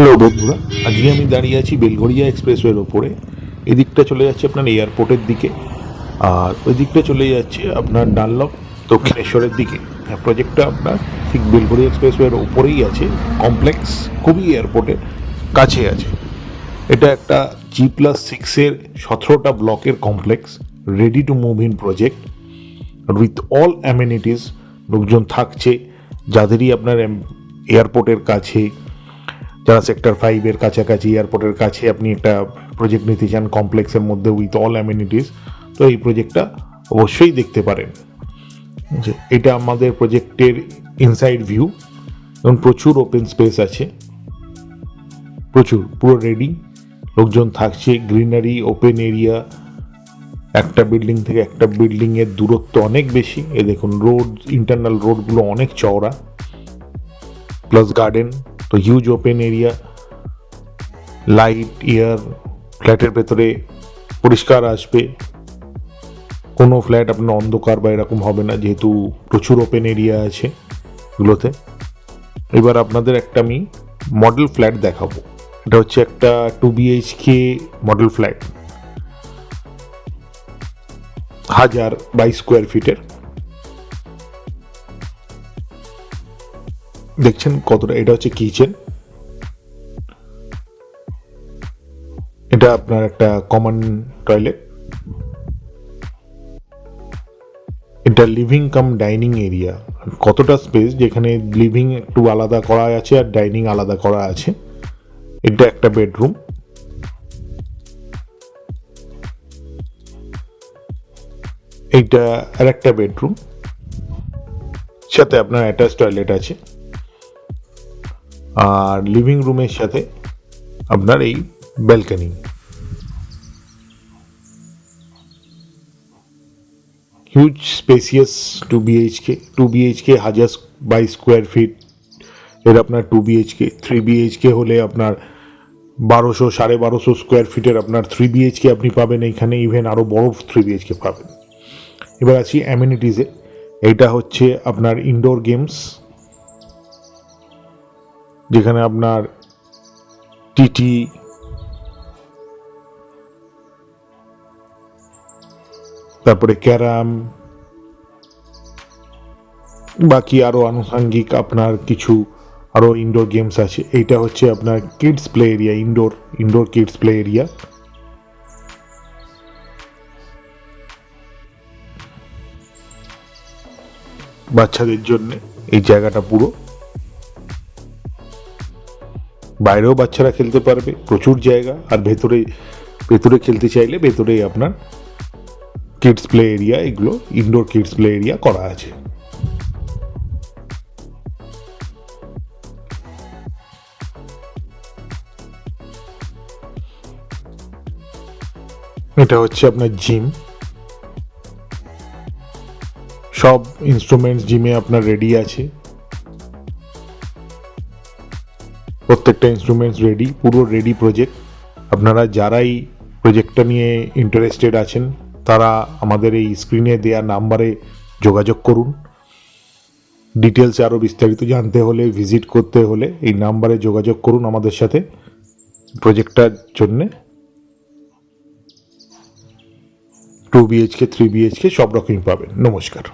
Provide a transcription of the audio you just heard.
Hello বন্ধুরা, আজকে আমি দাঁড়িয়ে আছি বেলঘরিয়া এক্সপ্রেসওয়ের ওপরে। এদিকটা চলে যাচ্ছে আপনার এয়ারপোর্টের দিকে, আর ওই দিকটা চলে যাচ্ছে আপনার ডানলপ দক্ষিণেশ্বরের দিকে। প্রজেক্টটা আপনার ঠিক বেলঘরিয়া এক্সপ্রেসওয়ের ওপরেই আছে, কমপ্লেক্স খুবই এয়ারপোর্টের কাছে আছে। এটা একটা G+6-এর 17টা ব্লকের complex, ready to move in project with all amenities. লোকজন থাকছে, যাদেরই আপনার এয়ারপোর্টের কাছে, যারা সেক্টর 5-এর কাছাকাছি, এয়ারপোর্টের কাছে আপনি একটা প্রজেক্ট নিতে চান কমপ্লেক্সের মধ্যে উইথ অল অ্যামেনিটিস, তো এই প্রজেক্টটা অবশ্যই দেখতে পারেন। এটা আমাদের প্রজেক্টের ইনসাইড ভিউ, এবং প্রচুর ওপেন স্পেস আছে, প্রচুর, পুরো রেডি, লোকজন থাকছে, গ্রিনারি, ওপেন এরিয়া। একটা বিল্ডিং থেকে একটা বিল্ডিংয়ের দূরত্ব অনেক বেশি। এ দেখুন, রোড, ইন্টারনাল রোডগুলো অনেক চওড়া, প্লাস গার্ডেন, তো huge open area, light, air, ফ্ল্যাটের ভেতরে পরিষ্কার আসবে, কোনো ফ্ল্যাট আপনার অন্ধকার বা এরকম হবে না, যেহেতু প্রচুর ওপেন এরিয়া আছে এগুলোতে। এবার আপনাদের একটা আমি মডেল ফ্ল্যাট দেখাবো। এটা হচ্ছে একটা 2 BHK মডেল ফ্ল্যাট, 1022 স্কোয়ার ফিটের। দেখছেন কতটা, এটা হচ্ছে কিচেন, এটা আপনার একটা কমন টয়লেট, এটা লিভিং কাম ডাইনিং এরিয়া। কতটা স্পেস, যেখানে লিভিং একটু আলাদা করা আছে আর ডাইনিং আলাদা করা আছে। এটা একটা বেডরুম, এইটা আর একটা বেডরুম, সাথে আপনার অ্যাটাচ টয়লেট আছে, আর লিভিং রুমের সাথে আপনার এই balcony. Huge spacious 2 BHK, 2 BHK 1022 square feet. এর আপনার 2 BHK, 3 BHK হলে আপনার 1200, 1250 স্কোয়ার ফিটের আপনার 3 BHK আপনি পাবেন এইখানে, ইভেন আরও বড় 3 BHK পাবেন। এবার আছি অ্যামেনিটিসে। এইটা হচ্ছে আপনার ইনডোর গেমস, যেখানে আপনার টিটি, তারপরে ক্যারাম, বাকি আরও আনুষঙ্গিক আপনার কিছু আরও ইনডোর গেমস আছে। এইটা হচ্ছে আপনার kids play area, indoor kids play area. বাচ্চাদের জন্য এই জায়গাটা পুরো, বাইরেও বাচ্চারা খেলতে পারবে, প্রচুর জায়গা। আর ভেতরে খেলতে চাইলে ভেতরেই আপনার কিডস প্লে এরিয়া, এগুলো ইনডোর কিডস প্লে এরিয়া করা আছে। এটা হচ্ছে আপনার জিম, সব ইনস্ট্রুমেন্টস জিমে আপনার রেডি আছে, প্রত্যেকটা ইনস্ট্রুমেন্টস রেডি, পুরো রেডি প্রজেক্ট। আপনারা যারাই প্রজেক্টটা নিয়ে ইন্টারেস্টেড আছেন, তারা আমাদের এই স্ক্রিনে দেওয়া নাম্বারে যোগাযোগ করুন। ডিটেলসে আরও বিস্তারিত জানতে হলে, ভিজিট করতে হলে এই নাম্বারে যোগাযোগ করুন আমাদের সাথে। প্রজেক্টটার জন্যে 2 BHK, 3 BHK সব রকমই পাবেন। নমস্কার।